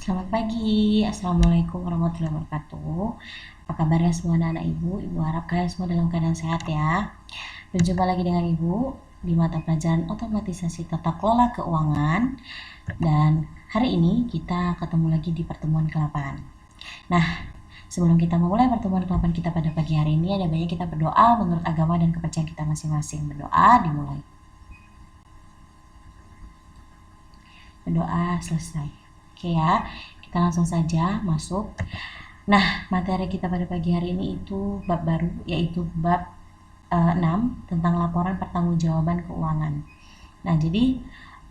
Selamat pagi, Assalamualaikum warahmatullahi wabarakatuh. Apa kabarnya semua anak-anak ibu? Ibu harap kalian semua dalam keadaan sehat ya. Berjumpa lagi dengan ibu di mata pelajaran otomatisasi tata kelola keuangan. Dan hari ini kita ketemu lagi di pertemuan ke-8. Nah, sebelum kita memulai pertemuan ke-8 kita pada pagi hari ini, ada baiknya kita berdoa menurut agama dan kepercayaan kita masing-masing. Berdoa dimulai. Berdoa selesai. Oke ya, kita langsung saja masuk. Nah, materi kita pada pagi hari ini itu bab baru, yaitu bab 6 tentang laporan pertanggungjawaban keuangan. Nah, jadi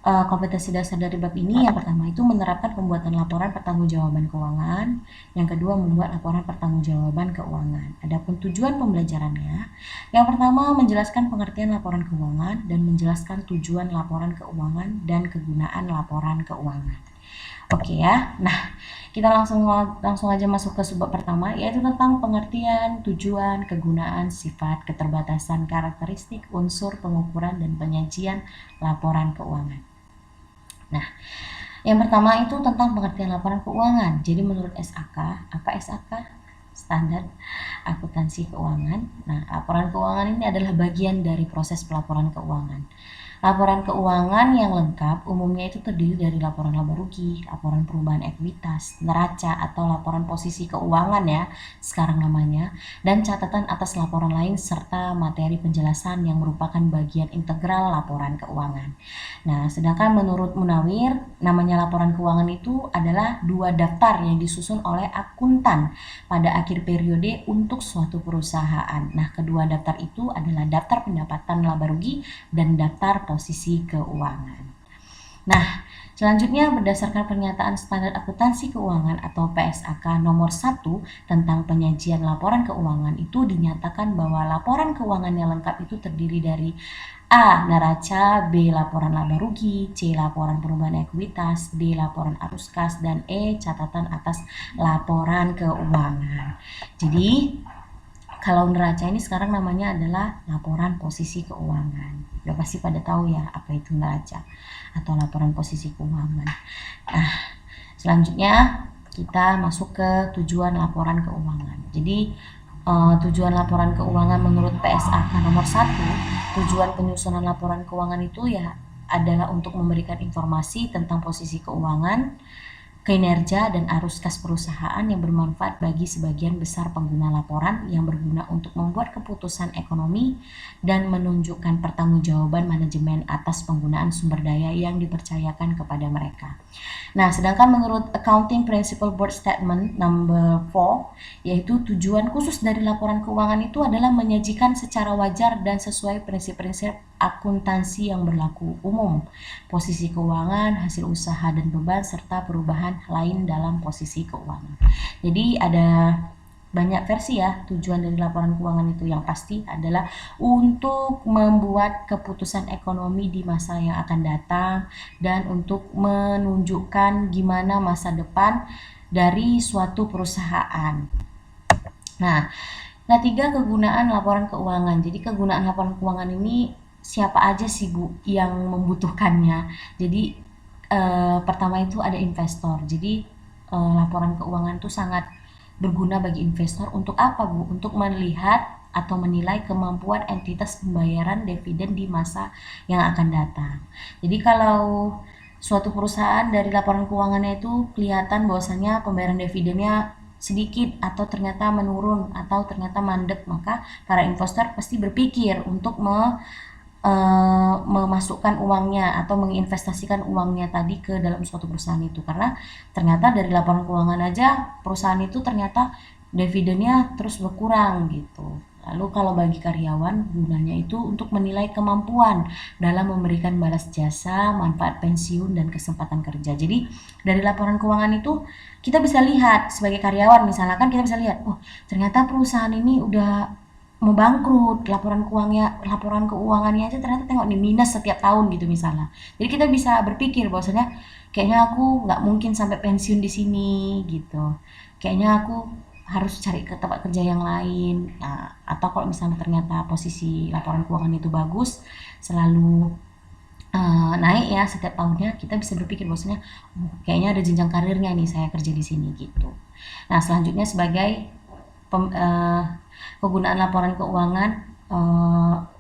kompetensi dasar dari bab ini yang pertama itu menerapkan pembuatan laporan pertanggungjawaban keuangan, yang kedua membuat laporan pertanggungjawaban keuangan. Adapun tujuan pembelajarannya, yang pertama menjelaskan pengertian laporan keuangan dan menjelaskan tujuan laporan keuangan dan kegunaan laporan keuangan. Oke ya. Nah, kita langsung aja masuk ke subbab pertama, yaitu tentang pengertian, tujuan, kegunaan, sifat, keterbatasan, karakteristik, unsur, pengukuran, dan penyajian laporan keuangan. Nah, yang pertama itu tentang pengertian laporan keuangan. Jadi menurut SAK, apa SAK? Standar akuntansi keuangan. Nah, laporan keuangan ini adalah bagian dari proses pelaporan keuangan. Laporan keuangan yang lengkap umumnya itu terdiri dari laporan laba rugi, laporan perubahan ekuitas, neraca atau laporan posisi keuangan ya, sekarang namanya, dan catatan atas laporan lain serta materi penjelasan yang merupakan bagian integral laporan keuangan. Nah, sedangkan menurut Munawir, namanya laporan keuangan itu adalah dua daftar yang disusun oleh akuntan pada akhir periode untuk suatu perusahaan. Nah, kedua daftar itu adalah daftar pendapatan laba rugi dan daftar posisi keuangan. Nah, selanjutnya berdasarkan pernyataan standar akuntansi keuangan atau PSAK nomor 1 tentang penyajian laporan keuangan itu dinyatakan bahwa laporan keuangan yang lengkap itu terdiri dari A. Neraca, B. Laporan laba rugi, C. Laporan perubahan ekuitas, D. Laporan arus kas, dan E. Catatan atas laporan keuangan. Jadi, kalau neraca ini sekarang namanya adalah laporan posisi keuangan. Udah pasti pada tahu ya apa itu neraca atau laporan posisi keuangan. Nah, selanjutnya kita masuk ke tujuan laporan keuangan. Jadi tujuan laporan keuangan menurut PSAK nomor 1, tujuan penyusunan laporan keuangan itu ya adalah untuk memberikan informasi tentang posisi keuangan, kinerja dan arus kas perusahaan yang bermanfaat bagi sebagian besar pengguna laporan yang berguna untuk membuat keputusan ekonomi dan menunjukkan pertanggungjawaban manajemen atas penggunaan sumber daya yang dipercayakan kepada mereka. Nah, sedangkan menurut Accounting Principle Board Statement number 4, yaitu tujuan khusus dari laporan keuangan itu adalah menyajikan secara wajar dan sesuai prinsip-prinsip akuntansi yang berlaku umum, posisi keuangan, hasil usaha dan beban, serta perubahan lain dalam posisi keuangan. Jadi ada banyak versi ya tujuan dari laporan keuangan itu. Yang pasti adalah untuk membuat keputusan ekonomi di masa yang akan datang dan untuk menunjukkan gimana masa depan dari suatu perusahaan. Nah, ketiga, kegunaan laporan keuangan. Jadi kegunaan laporan keuangan ini siapa aja sih Bu yang membutuhkannya. Jadi pertama itu ada investor. Jadi laporan keuangan itu sangat berguna bagi investor untuk apa Bu? Untuk melihat atau menilai kemampuan entitas pembayaran dividen di masa yang akan datang. Jadi kalau suatu perusahaan dari laporan keuangannya itu kelihatan bahwasanya pembayaran dividennya sedikit atau ternyata menurun atau ternyata mandek, maka para investor pasti berpikir untuk memasukkan uangnya atau menginvestasikan uangnya tadi ke dalam suatu perusahaan itu, karena ternyata dari laporan keuangan aja perusahaan itu ternyata dividennya terus berkurang gitu. Lalu kalau bagi karyawan gunanya itu untuk menilai kemampuan dalam memberikan balas jasa, manfaat pensiun dan kesempatan kerja. Jadi dari laporan keuangan itu kita bisa lihat sebagai karyawan, misalkan kita bisa lihat, oh ternyata perusahaan ini udah mau bangkrut, laporan keuangannya aja ternyata tengok nih minus setiap tahun gitu misalnya. Jadi kita bisa berpikir bahwasanya kayaknya aku nggak mungkin sampai pensiun di sini gitu. Kayaknya aku harus cari ke tempat kerja yang lain. Nah, atau kalau misalnya ternyata posisi laporan keuangan itu bagus, selalu naik ya setiap tahunnya, kita bisa berpikir bahwasanya, oh, kayaknya ada jenjang karirnya nih saya kerja di sini gitu. Nah, selanjutnya sebagai pem- eh, kegunaan laporan keuangan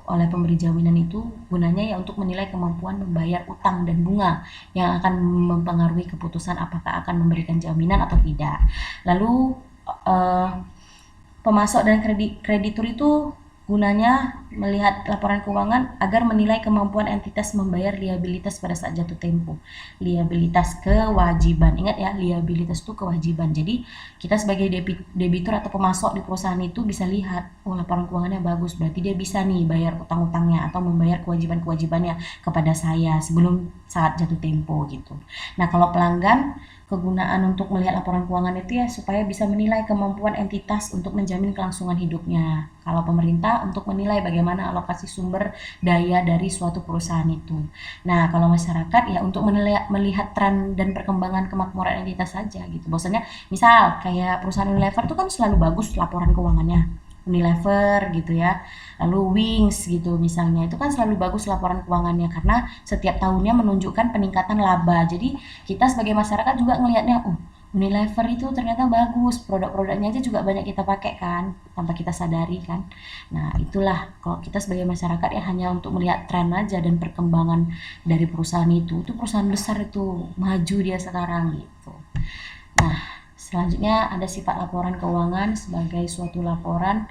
oleh pemberi jaminan itu gunanya ya untuk menilai kemampuan membayar utang dan bunga yang akan mempengaruhi keputusan apakah akan memberikan jaminan atau tidak. Lalu eh, pemasok dan kreditur itu gunanya melihat laporan keuangan agar menilai kemampuan entitas membayar liabilitas pada saat jatuh tempo. Liabilitas kewajiban. Ingat ya, liabilitas itu kewajiban. Jadi kita sebagai debitur atau pemasok di perusahaan itu bisa lihat, oh laporan keuangannya bagus, berarti dia bisa nih bayar utang-utangnya atau membayar kewajiban-kewajibannya kepada saya sebelum saat jatuh tempo gitu. Nah, kalau pelanggan, kegunaan untuk melihat laporan keuangan itu ya supaya bisa menilai kemampuan entitas untuk menjamin kelangsungan hidupnya. Kalau pemerintah untuk menilai bagaimana alokasi sumber daya dari suatu perusahaan itu. Nah, kalau masyarakat ya untuk melihat tren dan perkembangan kemakmuran entitas saja gitu. Bahwasanya misal kayak perusahaan Unilever itu kan selalu bagus laporan keuangannya. Unilever gitu ya, lalu Wings gitu misalnya, itu kan selalu bagus laporan keuangannya karena setiap tahunnya menunjukkan peningkatan laba. Jadi kita sebagai masyarakat juga ngelihatnya, oh Unilever itu ternyata bagus, produk-produknya aja juga banyak kita pakai kan, tanpa kita sadari kan. Nah itulah kalau kita sebagai masyarakat ya hanya untuk melihat tren aja dan perkembangan dari perusahaan itu perusahaan besar itu maju dia sekarang gitu. Nah selanjutnya ada sifat laporan keuangan sebagai suatu laporan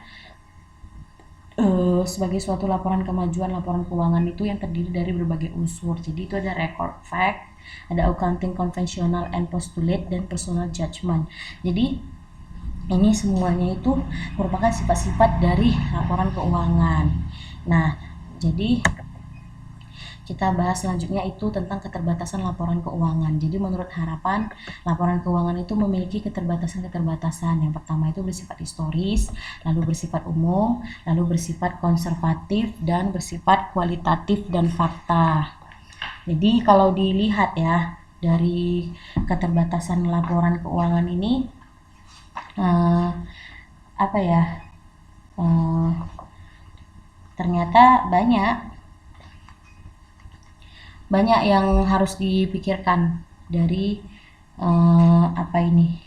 kemajuan laporan keuangan itu yang terdiri dari berbagai unsur. Jadi itu ada record fact, ada accounting conventional and postulate, dan personal judgment. Jadi ini semuanya itu merupakan sifat-sifat dari laporan keuangan. Nah, jadi kita bahas selanjutnya itu tentang keterbatasan laporan keuangan. Jadi menurut harapan, laporan keuangan itu memiliki keterbatasan-keterbatasan. Yang pertama itu bersifat historis, lalu bersifat umum, lalu bersifat konservatif, dan bersifat kualitatif dan fakta. Jadi kalau dilihat ya, dari keterbatasan laporan keuangan ini, eh, apa ya, eh, ternyata banyak yang harus dipikirkan dari apa ini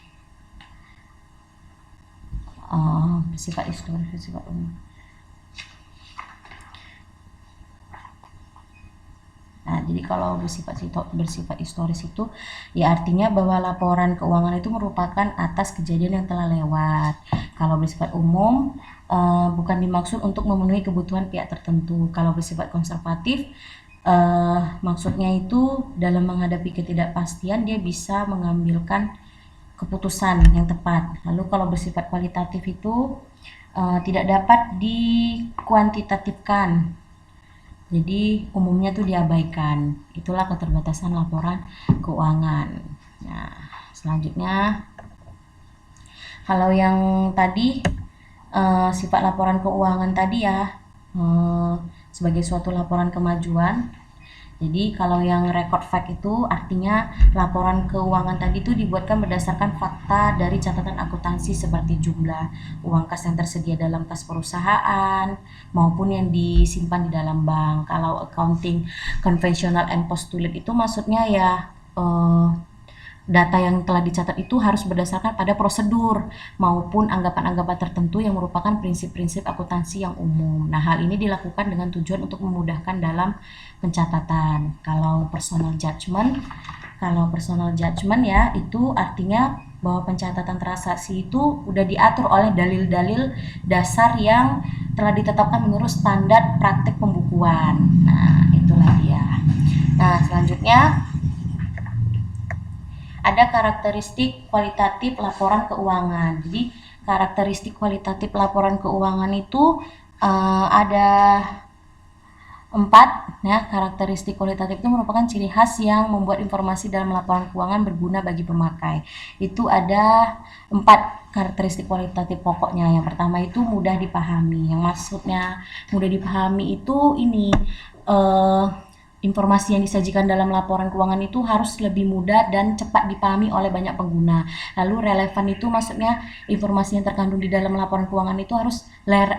bersifat historis, bersifat umum. Nah, jadi kalau bersifat historis itu ya artinya bahwa laporan keuangan itu merupakan atas kejadian yang telah lewat. Kalau bersifat umum bukan dimaksud untuk memenuhi kebutuhan pihak tertentu. Kalau bersifat konservatif maksudnya itu dalam menghadapi ketidakpastian dia bisa mengambilkan keputusan yang tepat. Lalu kalau bersifat kualitatif itu tidak dapat dikuantitatifkan. Jadi umumnya tuh diabaikan. Itulah keterbatasan laporan keuangan. Nah, selanjutnya kalau yang tadi sifat laporan keuangan tadi ya sebagai suatu laporan kemajuan. Jadi kalau yang record fact itu artinya laporan keuangan tadi itu dibuatkan berdasarkan fakta dari catatan akuntansi seperti jumlah uang kas yang tersedia dalam kas perusahaan maupun yang disimpan di dalam bank. Kalau accounting conventional and postulate itu maksudnya ya data yang telah dicatat itu harus berdasarkan pada prosedur maupun anggapan-anggapan tertentu yang merupakan prinsip-prinsip akuntansi yang umum. Nah, hal ini dilakukan dengan tujuan untuk memudahkan dalam pencatatan. Kalau personal judgment ya itu artinya bahwa pencatatan transaksi itu udah diatur oleh dalil-dalil dasar yang telah ditetapkan menurut standar praktek pembukuan. Nah, itulah dia. Nah, selanjutnya ada karakteristik kualitatif laporan keuangan. Jadi karakteristik kualitatif laporan keuangan itu ada 4 ya. Karakteristik kualitatif itu merupakan ciri khas yang membuat informasi dalam laporan keuangan berguna bagi pemakai. Itu ada 4 karakteristik kualitatif pokoknya. Yang pertama itu mudah dipahami. Yang maksudnya mudah dipahami itu ini informasi yang disajikan dalam laporan keuangan itu harus lebih mudah dan cepat dipahami oleh banyak pengguna. Lalu relevan itu maksudnya informasi yang terkandung di dalam laporan keuangan itu harus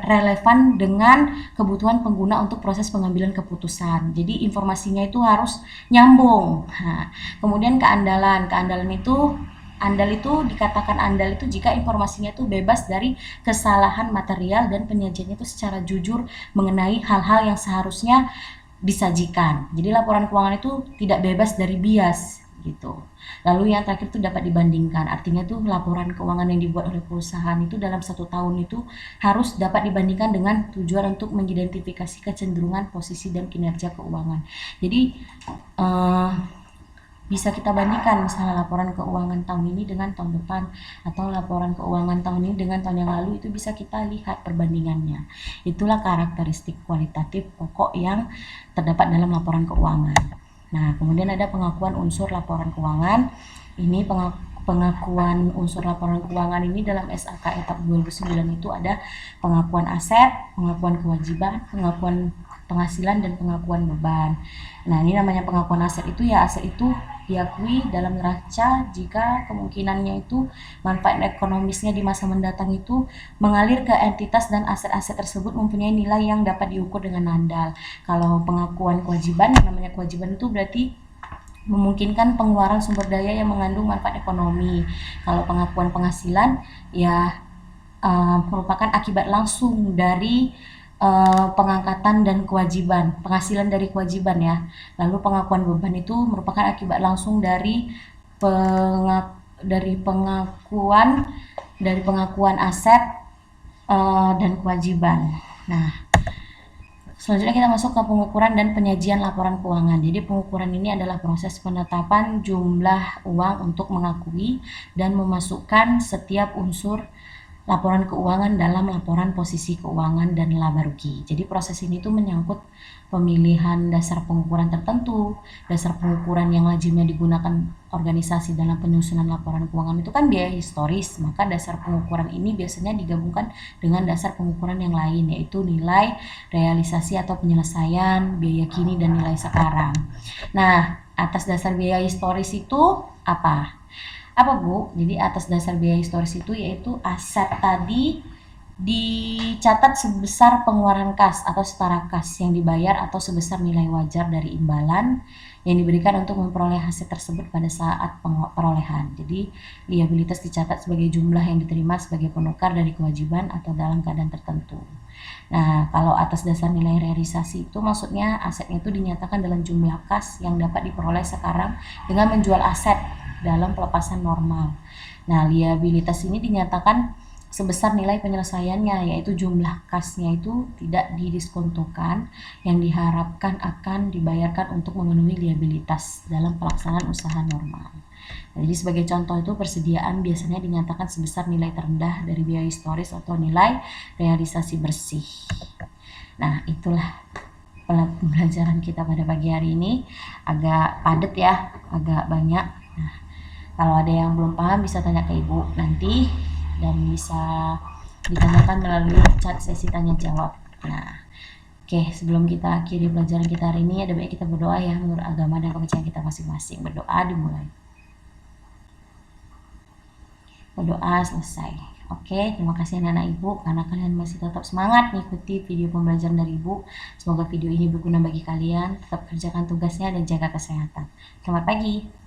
relevan dengan kebutuhan pengguna untuk proses pengambilan keputusan. Jadi informasinya itu harus nyambung. Nah, kemudian keandalan itu dikatakan andal itu jika informasinya itu bebas dari kesalahan material dan penyajiannya itu secara jujur mengenai hal-hal yang seharusnya disajikan. Jadi laporan keuangan itu tidak bebas dari bias gitu. Lalu yang terakhir itu dapat dibandingkan. Artinya tuh laporan keuangan yang dibuat oleh perusahaan itu dalam 1 tahun itu harus dapat dibandingkan dengan tujuan untuk mengidentifikasi kecenderungan posisi dan kinerja keuangan. Jadi bisa kita bandingkan misalnya laporan keuangan tahun ini dengan tahun depan atau laporan keuangan tahun ini dengan tahun yang lalu, itu bisa kita lihat perbandingannya. Itulah karakteristik kualitatif pokok yang terdapat dalam laporan keuangan. Nah, kemudian ada pengakuan unsur laporan keuangan. Ini pengakuan unsur laporan keuangan ini dalam SAK etap 2009 itu ada pengakuan aset, pengakuan kewajiban, pengakuan penghasilan, dan pengakuan beban. Nah, ini namanya pengakuan aset itu ya aset itu diakui dalam neraca jika kemungkinannya itu manfaat ekonomisnya di masa mendatang itu mengalir ke entitas dan aset-aset tersebut mempunyai nilai yang dapat diukur dengan andal. Kalau pengakuan kewajiban, yang namanya kewajiban itu berarti memungkinkan pengeluaran sumber daya yang mengandung manfaat ekonomi. Kalau pengakuan penghasilan ya merupakan akibat langsung dari pengangkatan dan kewajiban, penghasilan dari kewajiban ya. Lalu pengakuan beban itu merupakan akibat langsung dari pengakuan aset dan kewajiban. Nah, selanjutnya kita masuk ke pengukuran dan penyajian laporan keuangan. Jadi pengukuran ini adalah proses penetapan jumlah uang untuk mengakui dan memasukkan setiap unsur laporan keuangan dalam laporan posisi keuangan dan laba rugi. Jadi proses ini tuh menyangkut pemilihan dasar pengukuran tertentu. Dasar pengukuran yang lazimnya digunakan organisasi dalam penyusunan laporan keuangan itu kan biaya historis, maka dasar pengukuran ini biasanya digabungkan dengan dasar pengukuran yang lain, yaitu nilai realisasi atau penyelesaian, biaya kini, dan nilai sekarang. Nah, atas dasar biaya historis itu apa Bu? Jadi atas dasar biaya historis itu yaitu aset tadi dicatat sebesar pengeluaran kas atau setara kas yang dibayar atau sebesar nilai wajar dari imbalan yang diberikan untuk memperoleh aset tersebut pada saat perolehan. Jadi liabilitas dicatat sebagai jumlah yang diterima sebagai penukar dari kewajiban atau dalam keadaan tertentu. Nah, kalau atas dasar nilai realisasi itu maksudnya asetnya itu dinyatakan dalam jumlah kas yang dapat diperoleh sekarang dengan menjual aset dalam pelepasan normal. Nah, liabilitas ini dinyatakan sebesar nilai penyelesaiannya, yaitu jumlah kasnya itu tidak didiskontokan yang diharapkan akan dibayarkan untuk memenuhi liabilitas dalam pelaksanaan usaha normal. Nah, jadi sebagai contoh itu persediaan biasanya dinyatakan sebesar nilai terendah dari biaya historis atau nilai realisasi bersih. Nah, itulah pembelajaran kita pada pagi hari ini. Agak padat ya, agak banyak. Nah, kalau ada yang belum paham bisa tanya ke Ibu nanti dan bisa ditanyakan melalui chat sesi tanya jawab. Nah, oke, sebelum kita akhiri pelajaran kita hari ini, ada baik kita berdoa ya menurut agama dan kepercayaan kita masing-masing. Berdoa dimulai. Berdoa selesai. Oke, terima kasih anak-anak Ibu karena kalian masih tetap semangat mengikuti video pembelajaran dari Ibu. Semoga video ini berguna bagi kalian. Tetap kerjakan tugasnya dan jaga kesehatan. Selamat pagi.